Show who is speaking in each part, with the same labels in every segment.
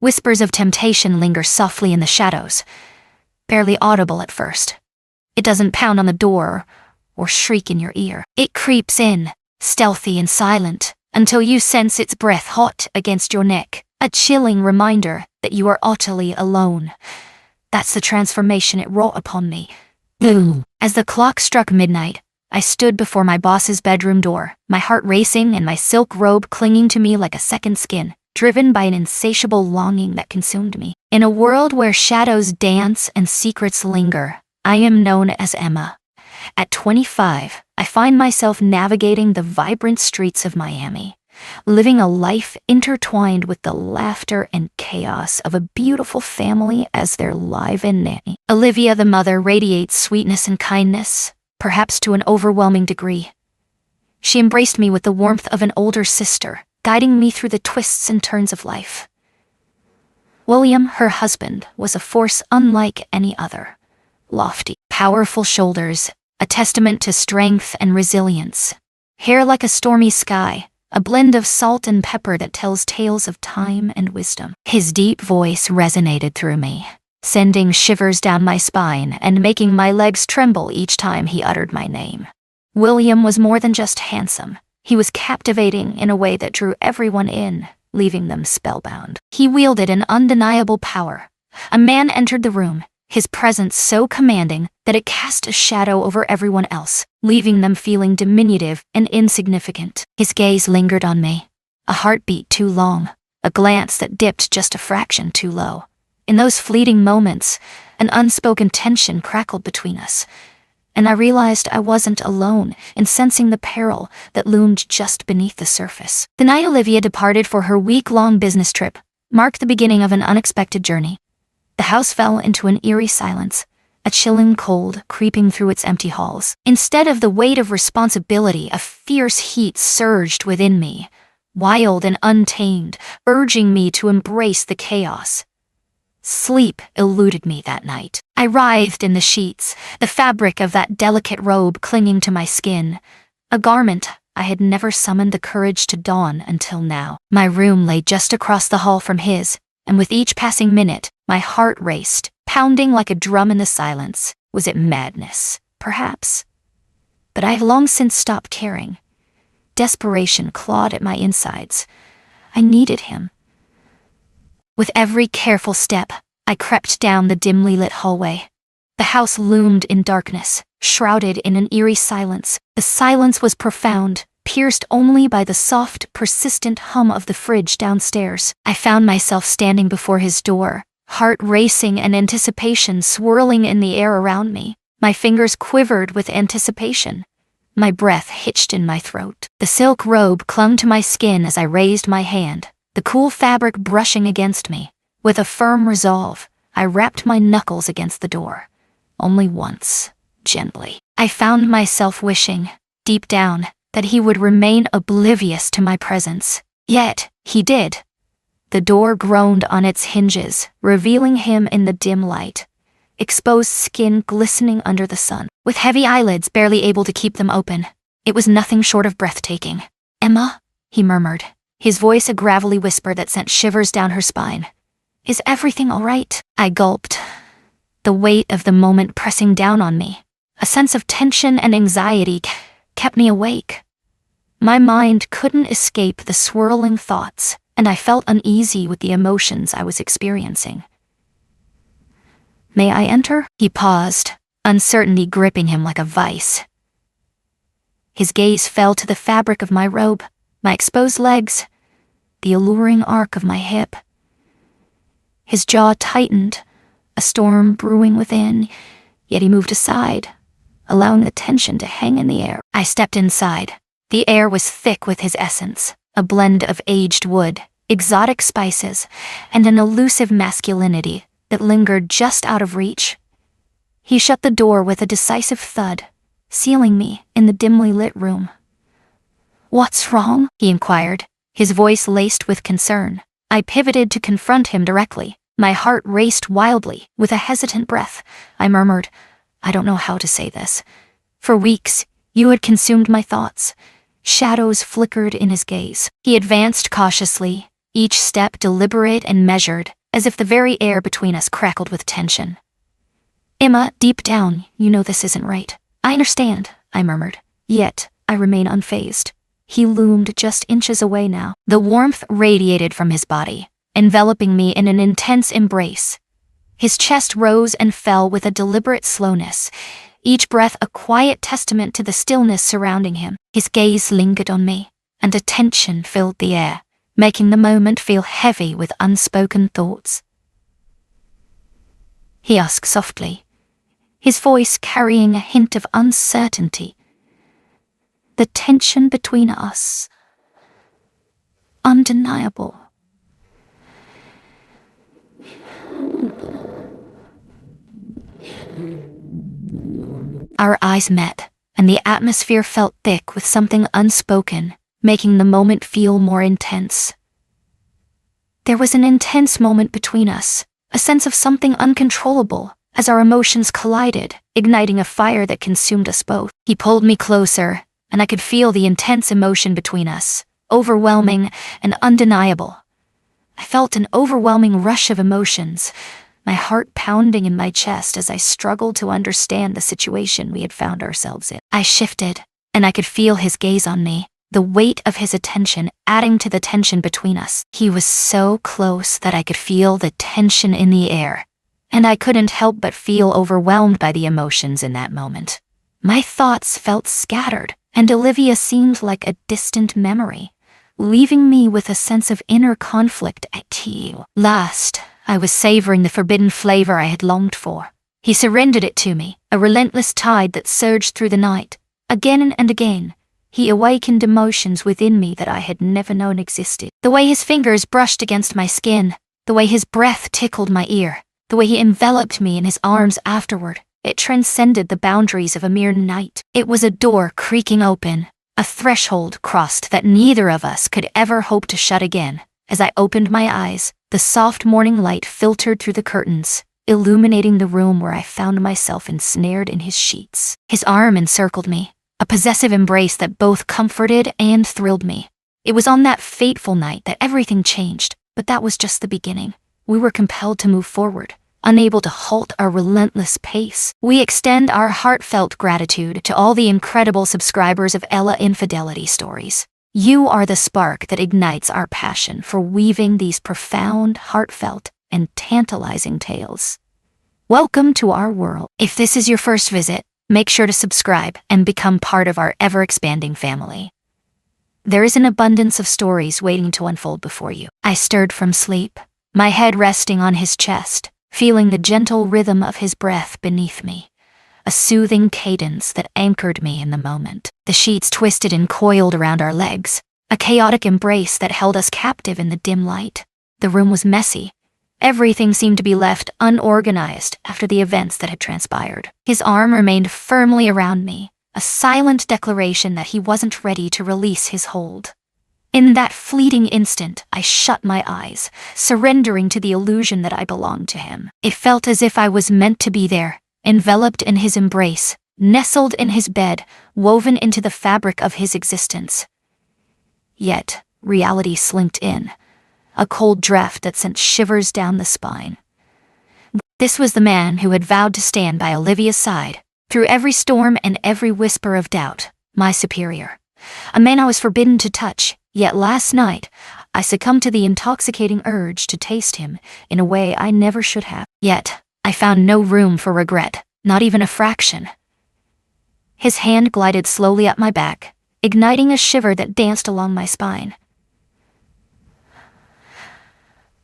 Speaker 1: Whispers of temptation linger softly in the shadows, barely audible at first. It doesn't pound on the door or shriek in your ear. It creeps in, stealthy and silent, until you sense its breath hot against your neck, a chilling reminder that you are utterly alone. That's the transformation it wrought upon me. As the clock struck midnight, I stood before my boss's bedroom door, my heart racing and my silk robe clinging to me like a second skin, driven by an insatiable longing that consumed me. In a world where shadows dance and secrets linger, I am known as Emma. At 25, I find myself navigating the vibrant streets of Miami, living a life intertwined with the laughter and chaos of a beautiful family as their live-in nanny. Olivia, the mother, radiates sweetness and kindness, perhaps to an overwhelming degree. She embraced me with the warmth of an older sister, guiding me through the twists and turns of life. William, her husband, was a force unlike any other. Lofty, powerful shoulders, a testament to strength and resilience. Hair like a stormy sky, a blend of salt and pepper that tells tales of time and wisdom. His deep voice resonated through me, sending shivers down my spine and making my legs tremble each time he uttered my name. William was more than just handsome. He was captivating in a way that drew everyone in, leaving them spellbound. He wielded an undeniable power. A man entered the room, his presence so commanding that it cast a shadow over everyone else, leaving them feeling diminutive and insignificant. His gaze lingered on me, a heartbeat too long, a glance that dipped just a fraction too low. In those fleeting moments, an unspoken tension crackled between us, and I realized I wasn't alone in sensing the peril that loomed just beneath the surface. The night Olivia departed for her week-long business trip marked the beginning of an unexpected journey. The house fell into an eerie silence, a chilling cold creeping through its empty halls. Instead of the weight of responsibility, a fierce heat surged within me, wild and untamed, urging me to embrace the chaos. Sleep eluded me that night. I writhed in the sheets, the fabric of that delicate robe clinging to my skin, a garment I had never summoned the courage to don until now. My room lay just across the hall from his, and with each passing minute, my heart raced, pounding like a drum in the silence. Was it madness? Perhaps. But I have long since stopped caring. Desperation clawed at my insides. I needed him. With every careful step, I crept down the dimly lit hallway. The house loomed in darkness, shrouded in an eerie silence. The silence was profound, pierced only by the soft, persistent hum of the fridge downstairs. I found myself standing before his door, heart racing and anticipation swirling in the air around me. My fingers quivered with anticipation. My breath hitched in my throat. The silk robe clung to my skin as I raised my hand, the cool fabric brushing against me. With a firm resolve, I rapped my knuckles against the door. Only once, gently. I found myself wishing, deep down, that he would remain oblivious to my presence. Yet, he did. The door groaned on its hinges, revealing him in the dim light, exposed skin glistening under the sun, with heavy eyelids barely able to keep them open. It was nothing short of breathtaking. "Emma," he murmured, his voice a gravelly whisper that sent shivers down her spine. "Is everything all right?" I gulped, the weight of the moment pressing down on me. A sense of tension and anxiety kept me awake. My mind couldn't escape the swirling thoughts, and I felt uneasy with the emotions I was experiencing. "May I enter?" He paused, uncertainty gripping him like a vice. His gaze fell to the fabric of my robe, my exposed legs, the alluring arc of my hip. His jaw tightened, a storm brewing within, yet he moved aside, allowing the tension to hang in the air. I stepped inside. The air was thick with his essence, a blend of aged wood, exotic spices, and an elusive masculinity that lingered just out of reach. He shut the door with a decisive thud, sealing me in the dimly lit room. "What's wrong?" he inquired, his voice laced with concern. I pivoted to confront him directly. My heart raced wildly. With a hesitant breath, I murmured, "I don't know how to say this. For weeks, you had consumed my thoughts." Shadows flickered in his gaze. He advanced cautiously, each step deliberate and measured, as if the very air between us crackled with tension. "Emma, deep down, you know this isn't right." "I understand," I murmured. Yet, I remain unfazed. He loomed just inches away now. The warmth radiated from his body, enveloping me in an intense embrace. His chest rose and fell with a deliberate slowness, each breath a quiet testament to the stillness surrounding him. His gaze lingered on me, and a tension filled the air, making the moment feel heavy with unspoken thoughts. He asked softly, his voice carrying a hint of uncertainty. "The tension between us, undeniable." Our eyes met, and the atmosphere felt thick with something unspoken, making the moment feel more intense. There was an intense moment between us, a sense of something uncontrollable, as our emotions collided, igniting a fire that consumed us both. He pulled me closer, and I could feel the intense emotion between us, overwhelming and undeniable. I felt an overwhelming rush of emotions, my heart pounding in my chest as I struggled to understand the situation we had found ourselves in. I shifted, and I could feel his gaze on me, the weight of his attention adding to the tension between us. He was so close that I could feel the tension in the air, and I couldn't help but feel overwhelmed by the emotions in that moment. My thoughts felt scattered, and Olivia seemed like a distant memory, leaving me with a sense of inner conflict at last. I was savoring the forbidden flavor I had longed for. He surrendered it to me, a relentless tide that surged through the night. Again and again, he awakened emotions within me that I had never known existed. The way his fingers brushed against my skin, the way his breath tickled my ear, the way he enveloped me in his arms afterward, it transcended the boundaries of a mere night. It was a door creaking open, a threshold crossed that neither of us could ever hope to shut again. As I opened my eyes, the soft morning light filtered through the curtains, illuminating the room where I found myself ensnared in his sheets. His arm encircled me, a possessive embrace that both comforted and thrilled me. It was on that fateful night that everything changed, but that was just the beginning. We were compelled to move forward, unable to halt our relentless pace. We extend our heartfelt gratitude to all the incredible subscribers of Ella Infidelity Stories. You are the spark that ignites our passion for weaving these profound, heartfelt, and tantalizing tales. Welcome to our world. If this is your first visit, make sure to subscribe and become part of our ever-expanding family. There is an abundance of stories waiting to unfold before you. I stirred from sleep, my head resting on his chest, feeling the gentle rhythm of his breath beneath me, a soothing cadence that anchored me in the moment. The sheets twisted and coiled around our legs, a chaotic embrace that held us captive in the dim light. The room was messy. Everything seemed to be left unorganized after the events that had transpired. His arm remained firmly around me, a silent declaration that he wasn't ready to release his hold. In that fleeting instant, I shut my eyes, surrendering to the illusion that I belonged to him. It felt as if I was meant to be there, enveloped in his embrace, nestled in his bed, woven into the fabric of his existence. Yet, reality slinked in, a cold draft that sent shivers down the spine. This was the man who had vowed to stand by Olivia's side, through every storm and every whisper of doubt, my superior. A man I was forbidden to touch, yet last night, I succumbed to the intoxicating urge to taste him in a way I never should have. Yet, I found no room for regret, not even a fraction. His hand glided slowly up my back, igniting a shiver that danced along my spine.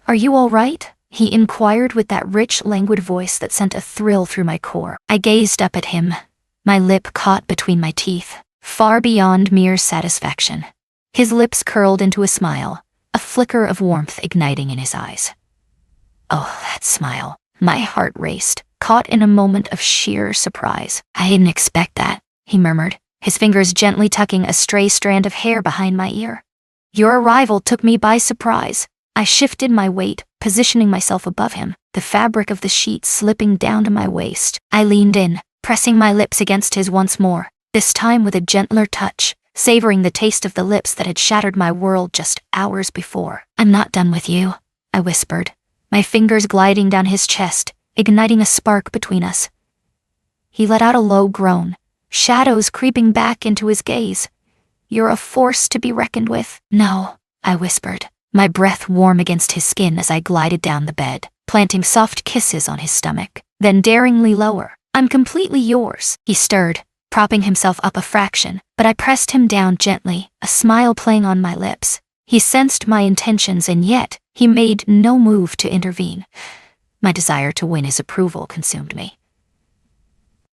Speaker 1: "Are you all right?" he inquired with that rich, languid voice that sent a thrill through my core. I gazed up at him, my lip caught between my teeth, far beyond mere satisfaction. His lips curled into a smile, a flicker of warmth igniting in his eyes. Oh, that smile. My heart raced, caught in a moment of sheer surprise. "I didn't expect that," he murmured, his fingers gently tucking a stray strand of hair behind my ear. "Your arrival took me by surprise." I shifted my weight, positioning myself above him, the fabric of the sheet slipping down to my waist. I leaned in, pressing my lips against his once more, this time with a gentler touch, savoring the taste of the lips that had shattered my world just hours before. "I'm not done with you," I whispered, my fingers gliding down his chest, igniting a spark between us. He let out a low groan, shadows creeping back into his gaze. "You're a force to be reckoned with." "No," I whispered, my breath warm against his skin as I glided down the bed, planting soft kisses on his stomach, then daringly lower. "I'm completely yours." He stirred, propping himself up a fraction, but I pressed him down gently, a smile playing on my lips. He sensed my intentions, and yet he made no move to intervene. My desire to win his approval consumed me.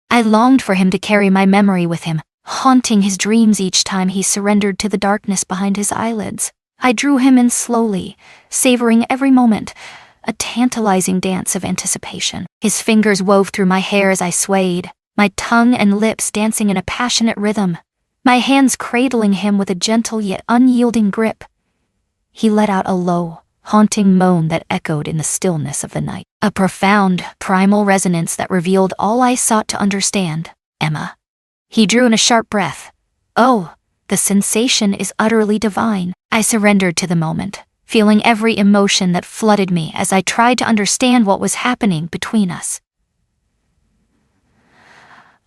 Speaker 1: I longed for him to carry my memory with him, haunting his dreams each time he surrendered to the darkness behind his eyelids. I drew him in slowly, savoring every moment, a tantalizing dance of anticipation. His fingers wove through my hair as I swayed, my tongue and lips dancing in a passionate rhythm, my hands cradling him with a gentle yet unyielding grip. He let out a low, haunting moan that echoed in the stillness of the night, a profound, primal resonance that revealed all I sought to understand. "Emma." He drew in a sharp breath. "Oh, the sensation is utterly divine." I surrendered to the moment, feeling every emotion that flooded me as I tried to understand what was happening between us.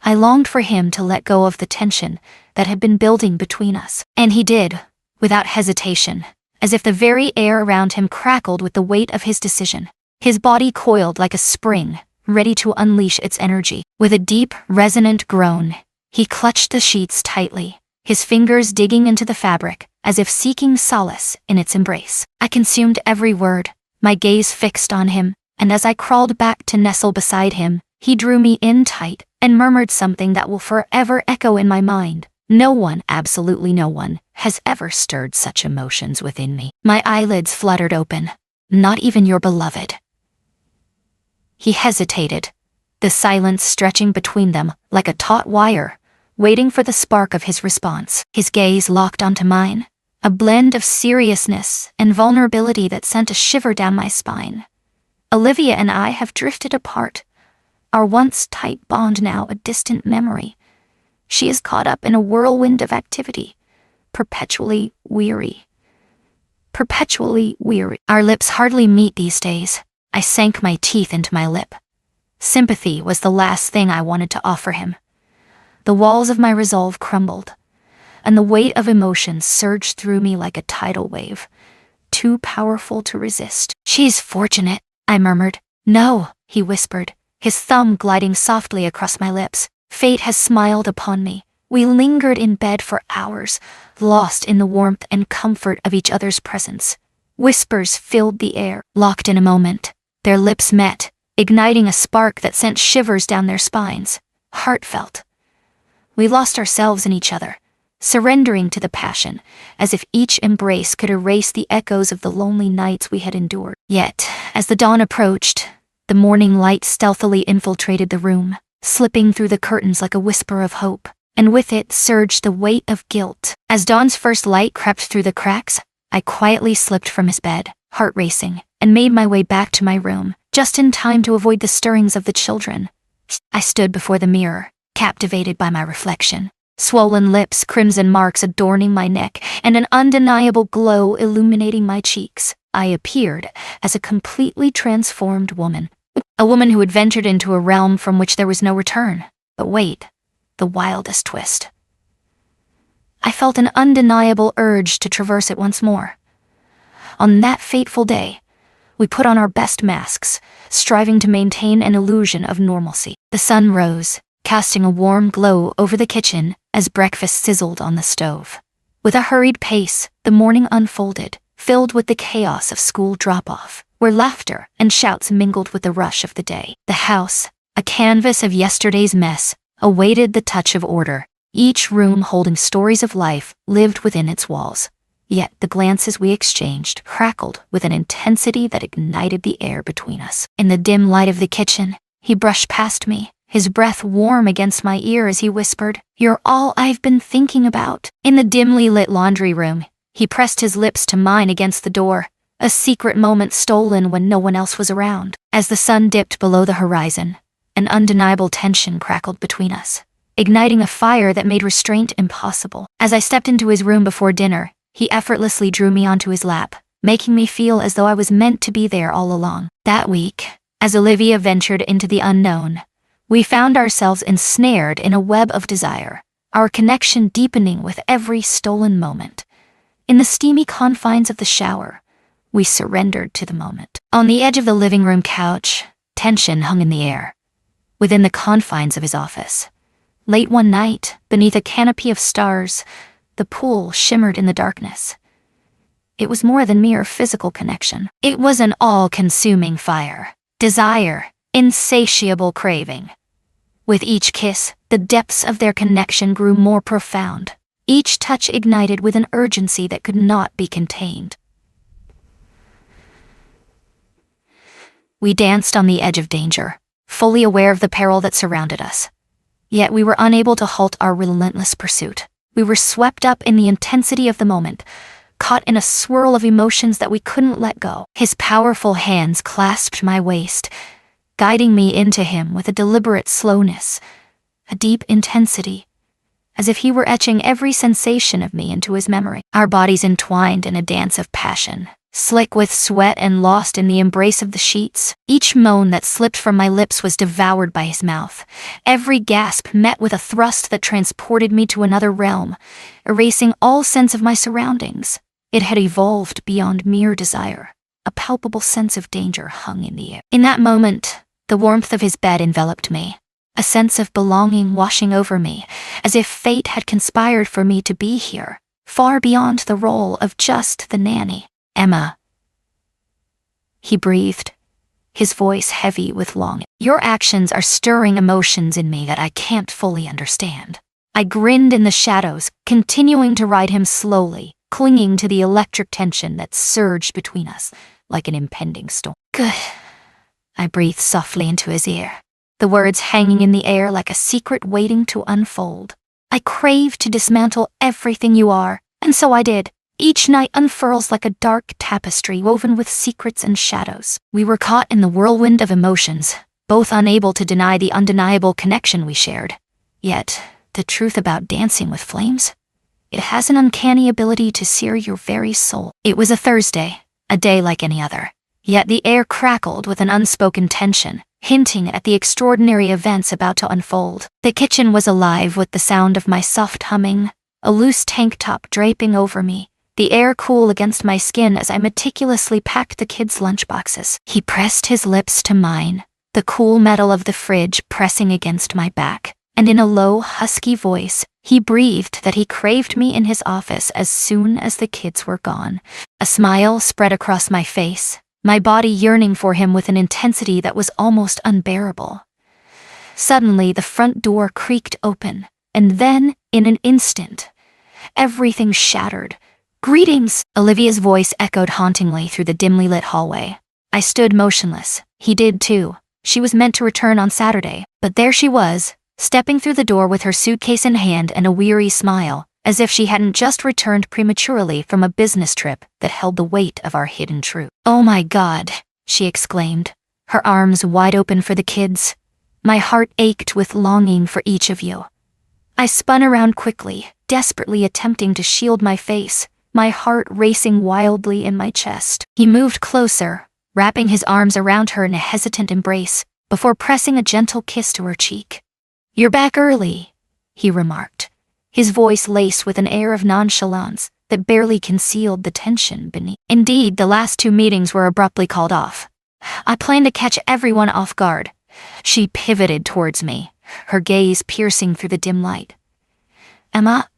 Speaker 1: I longed for him to let go of the tension that had been building between us, and he did, without hesitation, as if the very air around him crackled with the weight of his decision. His body coiled like a spring, ready to unleash its energy. With a deep, resonant groan, he clutched the sheets tightly, his fingers digging into the fabric, as if seeking solace in its embrace. I consumed every word, my gaze fixed on him, and as I crawled back to nestle beside him, he drew me in tight and murmured something that will forever echo in my mind. "No one, absolutely no one, has ever stirred such emotions within me." My eyelids fluttered open. "Not even your beloved." He hesitated, the silence stretching between them like a taut wire, waiting for the spark of his response. His gaze locked onto mine, a blend of seriousness and vulnerability that sent a shiver down my spine. "Olivia and I have drifted apart, our once tight bond now a distant memory. She is caught up in a whirlwind of activity, perpetually weary. Perpetually weary." Our lips hardly meet these days. I sank my teeth into my lip. Sympathy was the last thing I wanted to offer him. The walls of my resolve crumbled, and the weight of emotions surged through me like a tidal wave, too powerful to resist. "She's fortunate," I murmured. "No," he whispered, his thumb gliding softly across my lips. "Fate has smiled upon me." We lingered in bed for hours, lost in the warmth and comfort of each other's presence. Whispers filled the air. Locked in a moment, their lips met, igniting a spark that sent shivers down their spines. Heartfelt. We lost ourselves in each other, surrendering to the passion, as if each embrace could erase the echoes of the lonely nights we had endured. Yet, as the dawn approached, the morning light stealthily infiltrated the room, slipping through the curtains like a whisper of hope, and with it surged the weight of guilt. As dawn's first light crept through the cracks, I quietly slipped from his bed, heart racing, and made my way back to my room, just in time to avoid the stirrings of the children. I stood before the mirror, captivated by my reflection, swollen lips, crimson marks adorning my neck, and an undeniable glow illuminating my cheeks. I appeared as a completely transformed woman, a woman who had ventured into a realm from which there was no return. But wait, the wildest twist. I felt an undeniable urge to traverse it once more. On that fateful day, we put on our best masks, striving to maintain an illusion of normalcy. The sun rose, casting a warm glow over the kitchen as breakfast sizzled on the stove. With a hurried pace, the morning unfolded, filled with the chaos of school drop-off, where laughter and shouts mingled with the rush of the day. The house, a canvas of yesterday's mess, awaited the touch of order, each room holding stories of life lived within its walls. Yet the glances we exchanged crackled with an intensity that ignited the air between us. In the dim light of the kitchen, he brushed past me, his breath warm against my ear as he whispered, "You're all I've been thinking about." In the dimly lit laundry room, he pressed his lips to mine against the door, a secret moment stolen when no one else was around. As the sun dipped below the horizon, an undeniable tension crackled between us. igniting a fire that made restraint impossible. As I stepped into his room before dinner, he effortlessly drew me onto his lap, making me feel as though I was meant to be there all along. That week, as Olivia ventured into the unknown, we found ourselves ensnared in a web of desire, our connection deepening with every stolen moment. In the steamy confines of the shower, we surrendered to the moment. On the edge of the living room couch, tension hung in the air. Within the confines of his office, late one night, beneath a canopy of stars, the pool shimmered in the darkness. It was more than mere physical connection. It was an all-consuming fire, desire, insatiable craving. With each kiss, the depths of their connection grew more profound. Each touch ignited with an urgency that could not be contained. We danced on the edge of danger, fully aware of the peril that surrounded us. Yet we were unable to halt our relentless pursuit. We were swept up in the intensity of the moment, caught in a swirl of emotions that we couldn't let go. His powerful hands clasped my waist, guiding me into him with a deliberate slowness, a deep intensity, as if he were etching every sensation of me into his memory. Our bodies entwined in a dance of passion, slick with sweat and lost in the embrace of the sheets. Each moan that slipped from my lips was devoured by his mouth, every gasp met with a thrust that transported me to another realm, erasing all sense of my surroundings. It had evolved beyond mere desire. A palpable sense of danger hung in the air. In that moment, the warmth of his bed enveloped me, a sense of belonging washing over me, as if fate had conspired for me to be here, far beyond the role of just the nanny. Emma, he breathed, his voice heavy with longing. Your actions are stirring emotions in me that I can't fully understand. I grinned in the shadows, continuing to ride him slowly, clinging to the electric tension that surged between us like an impending storm. Good, I breathed softly into his ear, the words hanging in the air like a secret waiting to unfold. I crave to dismantle everything you are, and so I did. Each night unfurls like a dark tapestry woven with secrets and shadows. We were caught in the whirlwind of emotions, both unable to deny the undeniable connection we shared. Yet, the truth about dancing with flames? It has an uncanny ability to sear your very soul. It was a Thursday, a day like any other. Yet the air crackled with an unspoken tension, hinting at the extraordinary events about to unfold. The kitchen was alive with the sound of my soft humming, a loose tank top draping over me, the air cool against my skin as I meticulously packed the kids' lunchboxes. He pressed his lips to mine, the cool metal of the fridge pressing against my back, and in a low, husky voice, he breathed that he craved me in his office as soon as the kids were gone. A smile spread across my face, my body yearning for him with an intensity that was almost unbearable. Suddenly, the front door creaked open, and then, in an instant, everything shattered. Greetings! Olivia's voice echoed hauntingly through the dimly lit hallway. I stood motionless. He did too. She was meant to return on Saturday, but there she was, stepping through the door with her suitcase in hand and a weary smile, as if she hadn't just returned prematurely from a business trip that held the weight of our hidden truth. Oh my God, she exclaimed, her arms wide open for the kids. My heart ached with longing for each of you. I spun around quickly, desperately attempting to shield my face, my heart racing wildly in my chest. He moved closer, wrapping his arms around her in a hesitant embrace, before pressing a gentle kiss to her cheek. You're back early, he remarked, his voice laced with an air of nonchalance that barely concealed the tension beneath. Indeed, the last 2 meetings were abruptly called off. I planned to catch everyone off guard. She pivoted towards me, her gaze piercing through the dim light. Emma,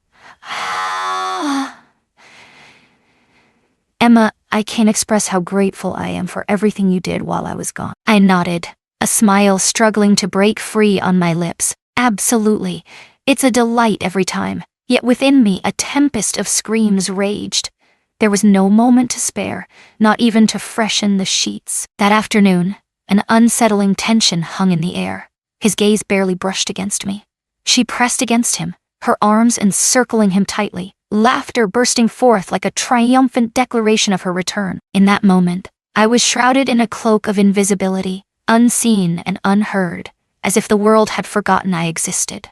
Speaker 1: I can't express how grateful I am for everything you did while I was gone. I nodded, a smile struggling to break free on my lips. Absolutely. It's a delight every time. Yet within me, a tempest of screams raged. There was no moment to spare, not even to freshen the sheets. That afternoon, an unsettling tension hung in the air. His gaze barely brushed against me. She pressed against him, her arms encircling him tightly, laughter bursting forth like a triumphant declaration of her return. In that moment, I was shrouded in a cloak of invisibility, unseen and unheard, as if the world had forgotten I existed.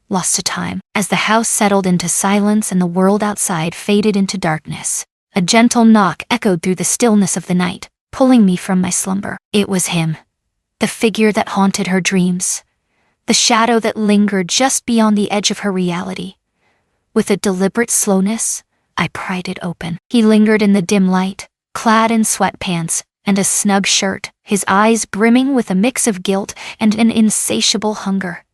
Speaker 1: lost to time. As the house settled into silence and the world outside faded into darkness, a gentle knock echoed through the stillness of the night, pulling me from my slumber. It was him, the figure that haunted her dreams, the shadow that lingered just beyond the edge of her reality. With a deliberate slowness, I pried it open. He lingered in the dim light, clad in sweatpants and a snug shirt, his eyes brimming with a mix of guilt and an insatiable hunger.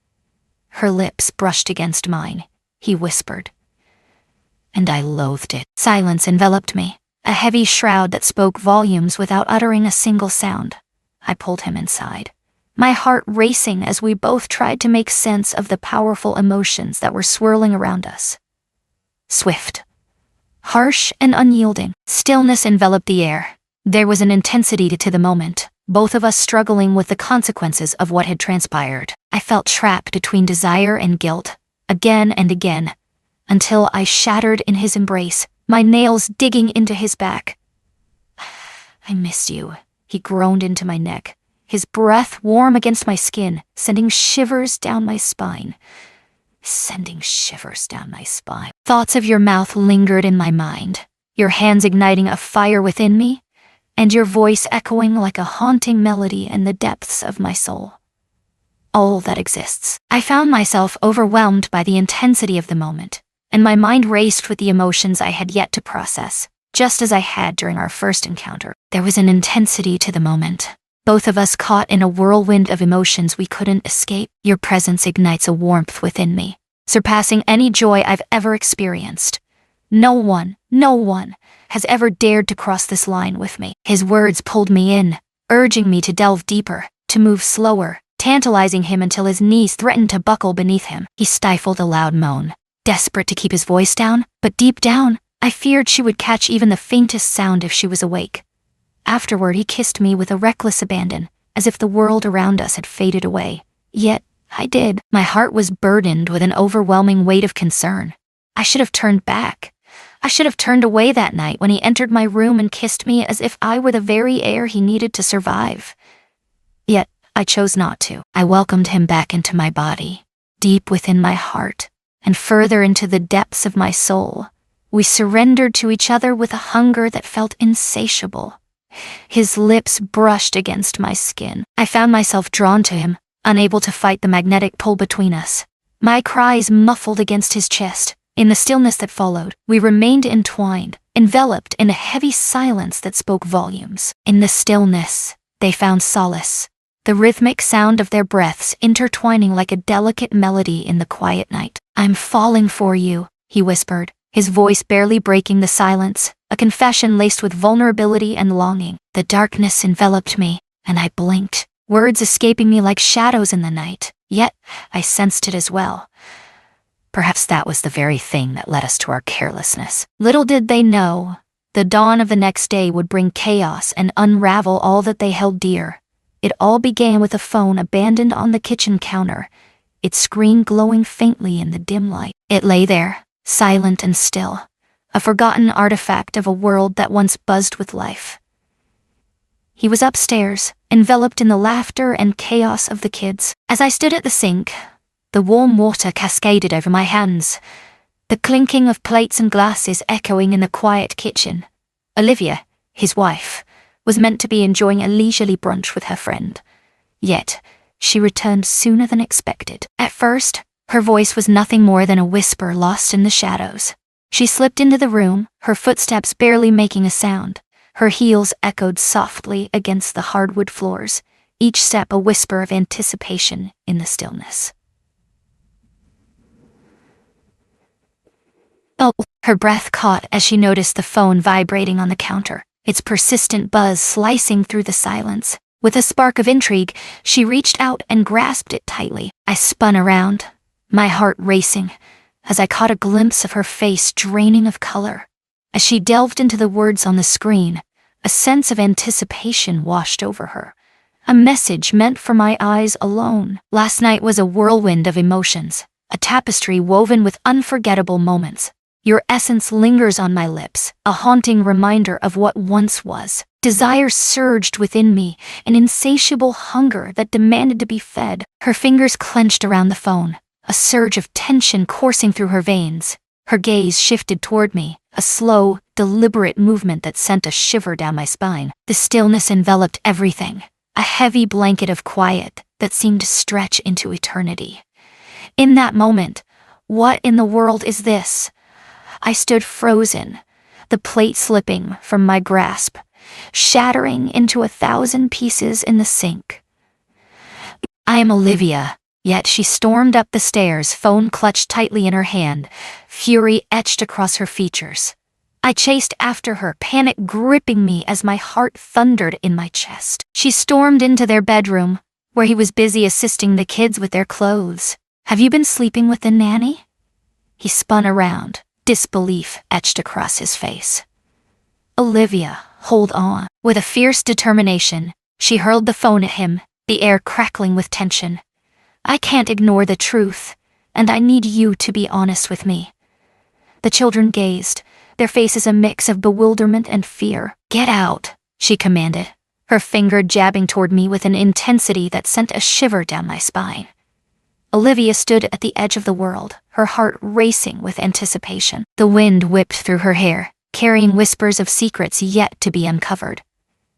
Speaker 1: Her lips brushed against mine, he whispered, and I loathed it. Silence enveloped me, a heavy shroud that spoke volumes without uttering a single sound. I pulled him inside, my heart racing as we both tried to make sense of the powerful emotions that were swirling around us. Swift, harsh and unyielding, stillness enveloped the air. There was an intensity to the moment, both of us struggling with the consequences of what had transpired. I felt trapped between desire and guilt, again and again, until I shattered in his embrace, my nails digging into his back. I missed you, he groaned into my neck, his breath warm against my skin, sending shivers down my spine. Thoughts of your mouth lingered in my mind, your hands igniting a fire within me, and your voice echoing like a haunting melody in the depths of my soul. All that exists. I found myself overwhelmed by the intensity of the moment, and my mind raced with the emotions I had yet to process, just as I had during our first encounter. There was an intensity to the moment, both of us caught in a whirlwind of emotions we couldn't escape. Your presence ignites a warmth within me, surpassing any joy I've ever experienced. No one has ever dared to cross this line with me. His words pulled me in, urging me to delve deeper, to move slower, tantalizing him until his knees threatened to buckle beneath him. He stifled a loud moan, desperate to keep his voice down, but deep down, I feared she would catch even the faintest sound if she was awake. Afterward, he kissed me with a reckless abandon, as if the world around us had faded away. Yet, I did. My heart was burdened with an overwhelming weight of concern. I should have turned back. I should have turned away that night when he entered my room and kissed me as if I were the very air he needed to survive. Yet, I chose not to. I welcomed him back into my body, deep within my heart, and further into the depths of my soul. We surrendered to each other with a hunger that felt insatiable. His lips brushed against my skin. I found myself drawn to him, unable to fight the magnetic pull between us. My cries muffled against his chest. In the stillness that followed, we remained entwined, enveloped in a heavy silence that spoke volumes. In the stillness, they found solace, the rhythmic sound of their breaths intertwining like a delicate melody in the quiet night. "I'm falling for you," he whispered, his voice barely breaking the silence, a confession laced with vulnerability and longing. The darkness enveloped me, and I blinked, words escaping me like shadows in the night. Yet, I sensed it as well. Perhaps that was the very thing that led us to our carelessness. Little did they know, the dawn of the next day would bring chaos and unravel all that they held dear. It all began with a phone abandoned on the kitchen counter, its screen glowing faintly in the dim light. It lay there, silent and still, a forgotten artifact of a world that once buzzed with life. He was upstairs, enveloped in the laughter and chaos of the kids. As I stood at the sink, the warm water cascaded over my hands, the clinking of plates and glasses echoing in the quiet kitchen. Olivia, his wife, was meant to be enjoying a leisurely brunch with her friend. Yet, she returned sooner than expected. At first, her voice was nothing more than a whisper lost in the shadows. She slipped into the room, her footsteps barely making a sound. Her heels echoed softly against the hardwood floors, each step a whisper of anticipation in the stillness. Oh, her breath caught as she noticed the phone vibrating on the counter, its persistent buzz slicing through the silence. With a spark of intrigue, she reached out and grasped it tightly. I spun around, my heart racing, as I caught a glimpse of her face draining of color. As she delved into the words on the screen, a sense of anticipation washed over her. A message meant for my eyes alone. Last night was a whirlwind of emotions, a tapestry woven with unforgettable moments. Your essence lingers on my lips, a haunting reminder of what once was. Desire surged within me, an insatiable hunger that demanded to be fed. Her fingers clenched around the phone, a surge of tension coursing through her veins. Her gaze shifted toward me, a slow, deliberate movement that sent a shiver down my spine. The stillness enveloped everything, a heavy blanket of quiet that seemed to stretch into eternity. In that moment, what in the world is this? I stood frozen, the plate slipping from my grasp, shattering into 1,000 pieces in the sink. I am Olivia, yet she stormed up the stairs, phone clutched tightly in her hand, fury etched across her features. I chased after her, panic gripping me as my heart thundered in my chest. She stormed into their bedroom, where he was busy assisting the kids with their clothes. "Have you been sleeping with the nanny?" He spun around, disbelief etched across his face. "Olivia, hold on." With a fierce determination, she hurled the phone at him, the air crackling with tension. "I can't ignore the truth, and I need you to be honest with me." The children gazed, their faces a mix of bewilderment and fear. "Get out," she commanded, her finger jabbing toward me with an intensity that sent a shiver down my spine. Olivia stood at the edge of the world, her heart racing with anticipation. The wind whipped through her hair, carrying whispers of secrets yet to be uncovered.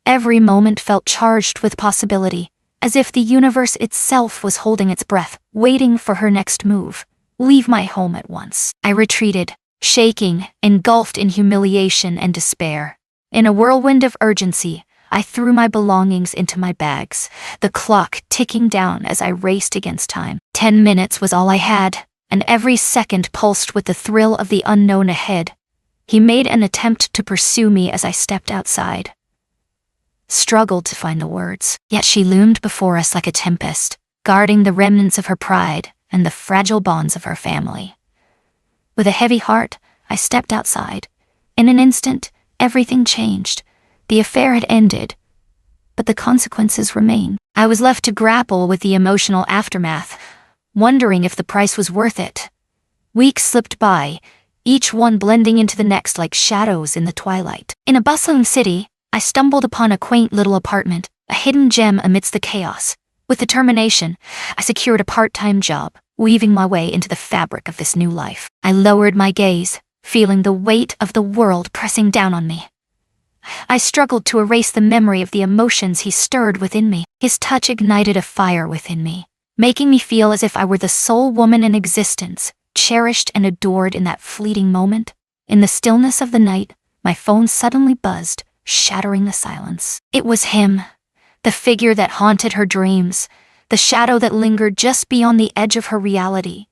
Speaker 1: Every moment felt charged with possibility, as if the universe itself was holding its breath, waiting for her next move. "Leave my home at once." I retreated, shaking, engulfed in humiliation and despair. In a whirlwind of urgency, I threw my belongings into my bags, the clock ticking down as I raced against time. 10 minutes was all I had, and every second pulsed with the thrill of the unknown ahead. He made an attempt to pursue me as I stepped outside. Struggled to find the words, yet she loomed before us like a tempest, guarding the remnants of her pride and the fragile bonds of her family. With a heavy heart, I stepped outside. In an instant, everything changed. The affair had ended, but the consequences remained. I was left to grapple with the emotional aftermath, wondering if the price was worth it. Weeks slipped by, each one blending into the next like shadows in the twilight. In a bustling city, I stumbled upon a quaint little apartment, a hidden gem amidst the chaos. With determination, I secured a part-time job, weaving my way into the fabric of this new life. I lowered my gaze, feeling the weight of the world pressing down on me. I struggled to erase the memory of the emotions he stirred within me. His touch ignited a fire within me, making me feel as if I were the sole woman in existence, cherished and adored in that fleeting moment. In the stillness of the night, my phone suddenly buzzed, shattering the silence. It was him, the figure that haunted her dreams, the shadow that lingered just beyond the edge of her reality.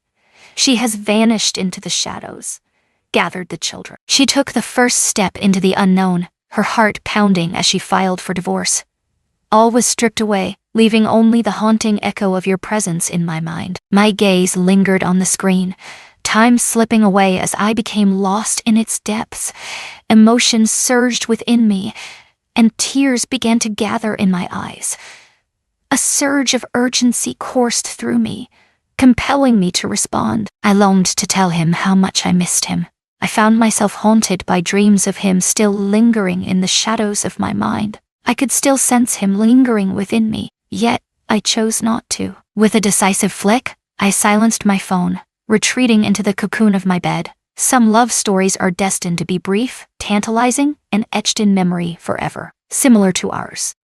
Speaker 1: "She has vanished into the shadows," gathered the children. She took the first step into the unknown, her heart pounding as she filed for divorce. All was stripped away, leaving only the haunting echo of your presence in my mind. My gaze lingered on the screen, time slipping away as I became lost in its depths. Emotions surged within me, and tears began to gather in my eyes. A surge of urgency coursed through me, compelling me to respond. I longed to tell him how much I missed him. I found myself haunted by dreams of him still lingering in the shadows of my mind. I could still sense him lingering within me, yet I chose not to. With a decisive flick, I silenced my phone, retreating into the cocoon of my bed. Some love stories are destined to be brief, tantalizing, and etched in memory forever, similar to ours.